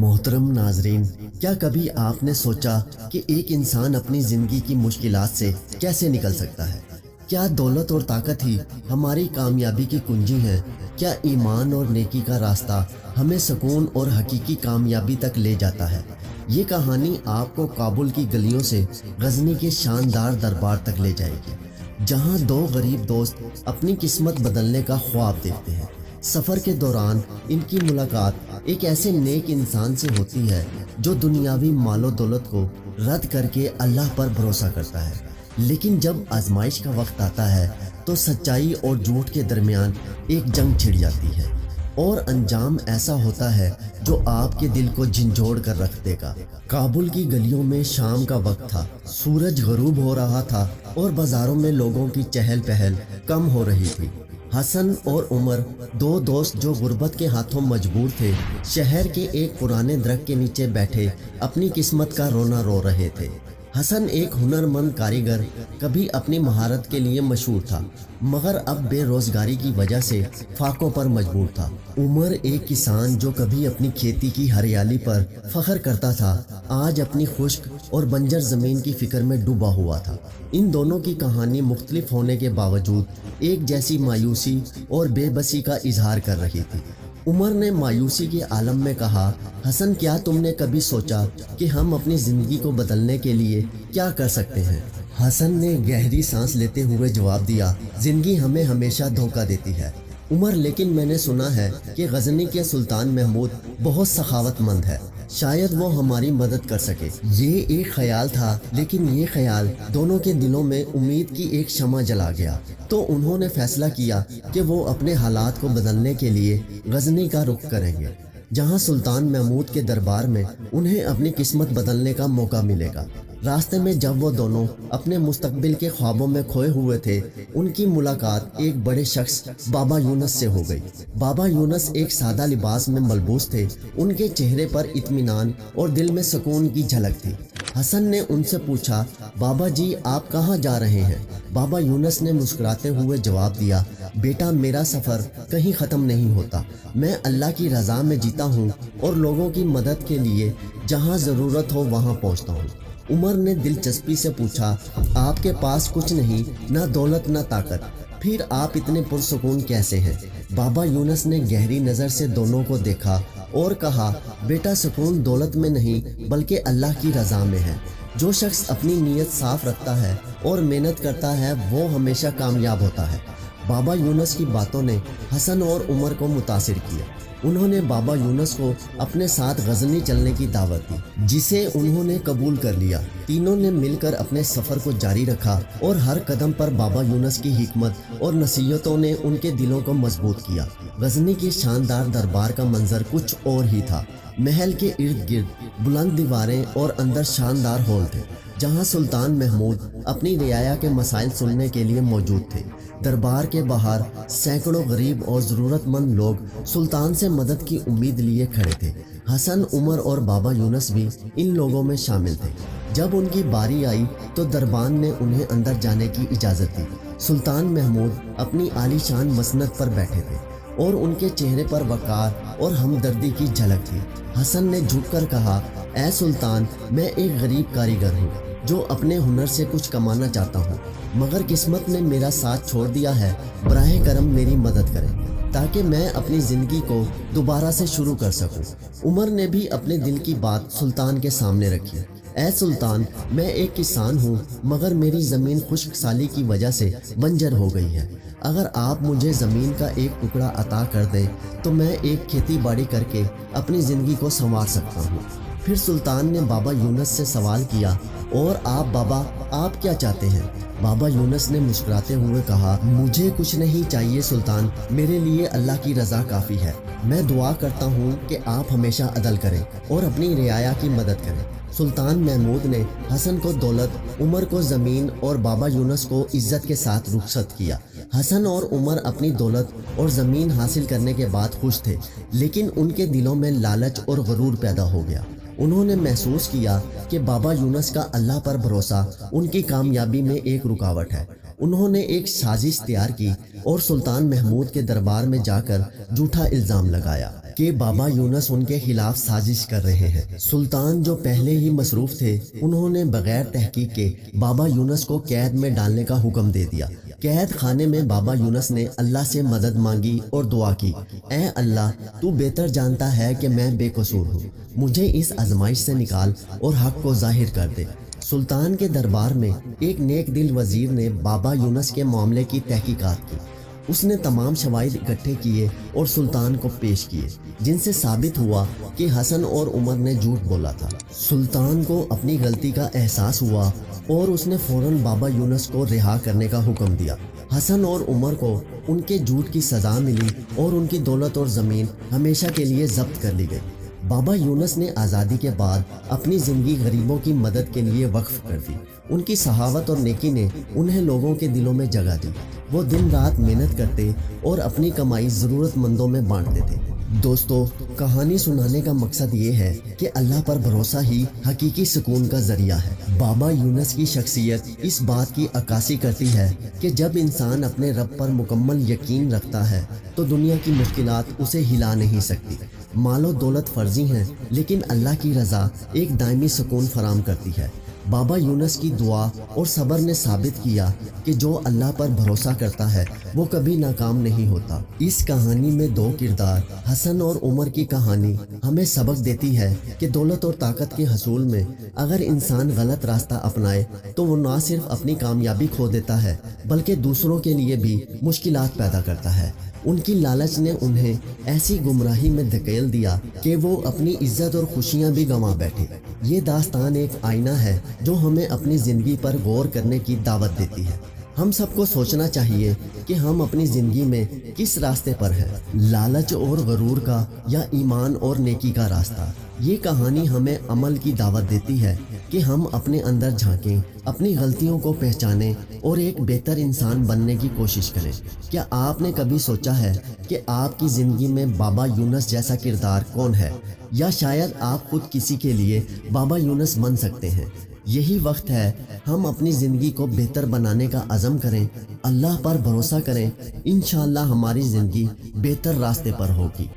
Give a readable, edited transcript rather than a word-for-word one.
محترم ناظرین، کیا کبھی آپ نے سوچا کہ ایک انسان اپنی زندگی کی مشکلات سے کیسے نکل سکتا ہے؟ کیا دولت اور طاقت ہی ہماری کامیابی کی کنجی ہے؟ کیا ایمان اور نیکی کا راستہ ہمیں سکون اور حقیقی کامیابی تک لے جاتا ہے؟ یہ کہانی آپ کو کابل کی گلیوں سے غزنی کے شاندار دربار تک لے جائے گی، جہاں دو غریب دوست اپنی قسمت بدلنے کا خواب دیکھتے ہیں۔ سفر کے دوران ان کی ملاقات ایک ایسے نیک انسان سے ہوتی ہے جو دنیاوی مال و دولت کو رد کر کے اللہ پر بھروسہ کرتا ہے، لیکن جب آزمائش کا وقت آتا ہے تو سچائی اور جھوٹ کے درمیان ایک جنگ چھڑ جاتی ہے، اور انجام ایسا ہوتا ہے جو آپ کے دل کو جھنجھوڑ کر رکھ دے گا۔ کابل کی گلیوں میں شام کا وقت تھا، سورج غروب ہو رہا تھا اور بازاروں میں لوگوں کی چہل پہل کم ہو رہی تھی۔ حسن اور عمر، دو دوست جو غربت کے ہاتھوں مجبور تھے، شہر کے ایک پرانے درخت کے نیچے بیٹھے اپنی قسمت کا رونا رو رہے تھے۔ حسن ایک ہنرمند کاریگر، کبھی اپنی مہارت کے لیے مشہور تھا، مگر اب بے روزگاری کی وجہ سے فاقوں پر مجبور تھا۔ عمر ایک کسان جو کبھی اپنی کھیتی کی ہریالی پر فخر کرتا تھا، آج اپنی خشک اور بنجر زمین کی فکر میں ڈوبا ہوا تھا۔ ان دونوں کی کہانی مختلف ہونے کے باوجود ایک جیسی مایوسی اور بے بسی کا اظہار کر رہی تھی۔ عمر نے مایوسی کے عالم میں کہا، حسن، کیا تم نے کبھی سوچا کہ ہم اپنی زندگی کو بدلنے کے لیے کیا کر سکتے ہیں؟ حسن نے گہری سانس لیتے ہوئے جواب دیا، زندگی ہمیں ہمیشہ دھوکہ دیتی ہے عمر، لیکن میں نے سنا ہے کہ غزنی کے سلطان محمود بہت سخاوت مند ہے، شاید وہ ہماری مدد کر سکے۔ یہ ایک خیال تھا، لیکن یہ خیال دونوں کے دلوں میں امید کی ایک شمع جلا گیا، تو انہوں نے فیصلہ کیا کہ وہ اپنے حالات کو بدلنے کے لیے غزنی کا رخ کریں گے، جہاں سلطان محمود کے دربار میں انہیں اپنی قسمت بدلنے کا موقع ملے گا۔ راستے میں جب وہ دونوں اپنے مستقبل کے خوابوں میں کھوئے ہوئے تھے، ان کی ملاقات ایک بڑے شخص بابا یونس سے ہو گئی۔ بابا یونس ایک سادہ لباس میں ملبوس تھے، ان کے چہرے پر اطمینان اور دل میں سکون کی جھلک تھی۔ حسن نے ان سے پوچھا، بابا جی، آپ کہاں جا رہے ہیں؟ بابا یونس نے مسکراتے ہوئے جواب دیا، بیٹا، میرا سفر کہیں ختم نہیں ہوتا، میں اللہ کی رضا میں جیتا ہوں اور لوگوں کی مدد کے لیے جہاں ضرورت ہو وہاں پہنچتا ہوں۔ عمر نے دلچسپی سے پوچھا، آپ کے پاس کچھ نہیں، نہ دولت نہ طاقت، پھر آپ اتنے پرسکون کیسے ہیں؟ بابا یونس نے گہری نظر سے دونوں کو دیکھا اور کہا، بیٹا، سکون دولت میں نہیں بلکہ اللہ کی رضا میں ہے۔ جو شخص اپنی نیت صاف رکھتا ہے اور محنت کرتا ہے وہ ہمیشہ کامیاب ہوتا ہے۔ بابا یونس کی باتوں نے حسن اور عمر کو متاثر کیا۔ انہوں نے بابا یونس کو اپنے ساتھ غزنی چلنے کی دعوت دی، جسے انہوں نے قبول کر لیا۔ تینوں نے مل کر اپنے سفر کو جاری رکھا اور ہر قدم پر بابا یونس کی حکمت اور نصیحتوں نے ان کے دلوں کو مضبوط کیا۔ غزنی کے شاندار دربار کا منظر کچھ اور ہی تھا۔ محل کے ارد گرد بلند دیواریں اور اندر شاندار ہال تھے، جہاں سلطان محمود اپنی رعایا کے مسائل سننے کے لیے موجود تھے۔ دربار کے باہر سینکڑوں غریب اور ضرورت مند لوگ سلطان سے مدد کی امید لیے کھڑے تھے۔ حسن، عمر اور بابا یونس بھی ان لوگوں میں شامل تھے۔ جب ان کی باری آئی تو دربان نے انہیں اندر جانے کی اجازت دی۔ سلطان محمود اپنی عالی شان مسند پر بیٹھے تھے اور ان کے چہرے پر وقار اور ہمدردی کی جھلک تھی۔ حسن نے جھک کر کہا، اے سلطان، میں ایک غریب کاریگر ہوں جو اپنے ہنر سے کچھ کمانا چاہتا ہوں، مگر قسمت نے میرا ساتھ چھوڑ دیا ہے۔ براہ کرم میری مدد کریں تاکہ میں اپنی زندگی کو دوبارہ سے شروع کر سکوں۔ عمر نے بھی اپنے دل کی بات سلطان کے سامنے رکھی۔ اے سلطان، میں ایک کسان ہوں، مگر میری زمین خشک سالی کی وجہ سے بنجر ہو گئی ہے۔ اگر آپ مجھے زمین کا ایک ٹکڑا عطا کر دیں تو میں ایک کھیتی باڑی کر کے اپنی زندگی کو سنوار سکتا ہوں۔ پھر سلطان نے بابا یونس سے سوال کیا، اور آپ بابا، آپ کیا چاہتے ہیں؟ بابا یونس نے مسکراتے ہوئے کہا، مجھے کچھ نہیں چاہیے سلطان، میرے لیے اللہ کی رضا کافی ہے۔ میں دعا کرتا ہوں کہ آپ ہمیشہ عدل کریں اور اپنی رعایا کی مدد کریں۔ سلطان محمود نے حسن کو دولت، عمر کو زمین اور بابا یونس کو عزت کے ساتھ رخصت کیا۔ حسن اور عمر اپنی دولت اور زمین حاصل کرنے کے بعد خوش تھے، لیکن ان کے دلوں میں لالچ اور غرور پیدا ہو گیا۔ انہوں نے محسوس کیا کہ بابا یونس کا اللہ پر بھروسہ ان کی کامیابی میں ایک رکاوٹ ہے۔ انہوں نے ایک سازش تیار کی اور سلطان محمود کے دربار میں جا کر جھوٹا الزام لگایا۔ کہ بابا یونس ان کے خلاف سازش کر رہے ہیں۔ سلطان جو پہلے ہی مصروف تھے، انہوں نے بغیر تحقیق کے بابا یونس کو قید میں ڈالنے کا حکم دے دیا۔ قید خانے میں بابا یونس نے اللہ سے مدد مانگی اور دعا کی، اے اللہ، تو بہتر جانتا ہے کہ میں بے قصور ہوں، مجھے اس آزمائش سے نکال اور حق کو ظاہر کر دے۔ سلطان کے دربار میں ایک نیک دل وزیر نے بابا یونس کے معاملے کی تحقیقات کی۔ اس نے تمام شواہد اکٹھے کیے اور سلطان کو پیش کیے، جن سے ثابت ہوا کہ حسن اور عمر نے جھوٹ بولا تھا۔ سلطان کو اپنی غلطی کا احساس ہوا اور اس نے فوراً بابا یونس کو رہا کرنے کا حکم دیا۔ حسن اور عمر کو ان کے جھوٹ کی سزا ملی اور ان کی دولت اور زمین ہمیشہ کے لیے ضبط کر لی گئی۔ بابا یونس نے آزادی کے بعد اپنی زندگی غریبوں کی مدد کے لیے وقف کر دی۔ ان کی سخاوت اور نیکی نے انہیں لوگوں کے دلوں میں جگہ دی۔ وہ دن رات محنت کرتے اور اپنی کمائی ضرورت مندوں میں بانٹتے تھے۔ دوستو، کہانی سنانے کا مقصد یہ ہے کہ اللہ پر بھروسہ ہی حقیقی سکون کا ذریعہ ہے۔ بابا یونس کی شخصیت اس بات کی عکاسی کرتی ہے کہ جب انسان اپنے رب پر مکمل یقین رکھتا ہے تو دنیا کی مشکلات اسے ہلا نہیں سکتی۔ مال و دولت فرضی ہیں، لیکن اللہ کی رضا ایک دائمی سکون فراہم کرتی ہے۔ بابا یونس کی دعا اور صبر نے ثابت کیا کہ جو اللہ پر بھروسہ کرتا ہے وہ کبھی ناکام نہیں ہوتا۔ اس کہانی میں دو کردار، حسن اور عمر کی کہانی، ہمیں سبق دیتی ہے کہ دولت اور طاقت کے حصول میں اگر انسان غلط راستہ اپنائے تو وہ نہ صرف اپنی کامیابی کھو دیتا ہے بلکہ دوسروں کے لیے بھی مشکلات پیدا کرتا ہے۔ ان کی لالچ نے انہیں ایسی گمراہی میں دھکیل دیا کہ وہ اپنی عزت اور خوشیاں بھی گنوا بیٹھے۔ یہ داستان ایک آئینہ ہے جو ہمیں اپنی زندگی پر غور کرنے کی دعوت دیتی ہے۔ ہم سب کو سوچنا چاہیے کہ ہم اپنی زندگی میں کس راستے پر ہیں، لالچ اور غرور کا یا ایمان اور نیکی کا راستہ۔ یہ کہانی ہمیں عمل کی دعوت دیتی ہے کہ ہم اپنے اندر جھانکیں، اپنی غلطیوں کو پہچانیں اور ایک بہتر انسان بننے کی کوشش کریں۔ کیا آپ نے کبھی سوچا ہے کہ آپ کی زندگی میں بابا یونس جیسا کردار کون ہے؟ یا شاید آپ خود کسی کے لیے بابا یونس بن سکتے ہیں۔ یہی وقت ہے ہم اپنی زندگی کو بہتر بنانے کا عزم کریں، اللہ پر بھروسہ کریں، انشاءاللہ ہماری زندگی بہتر راستے پر ہوگی۔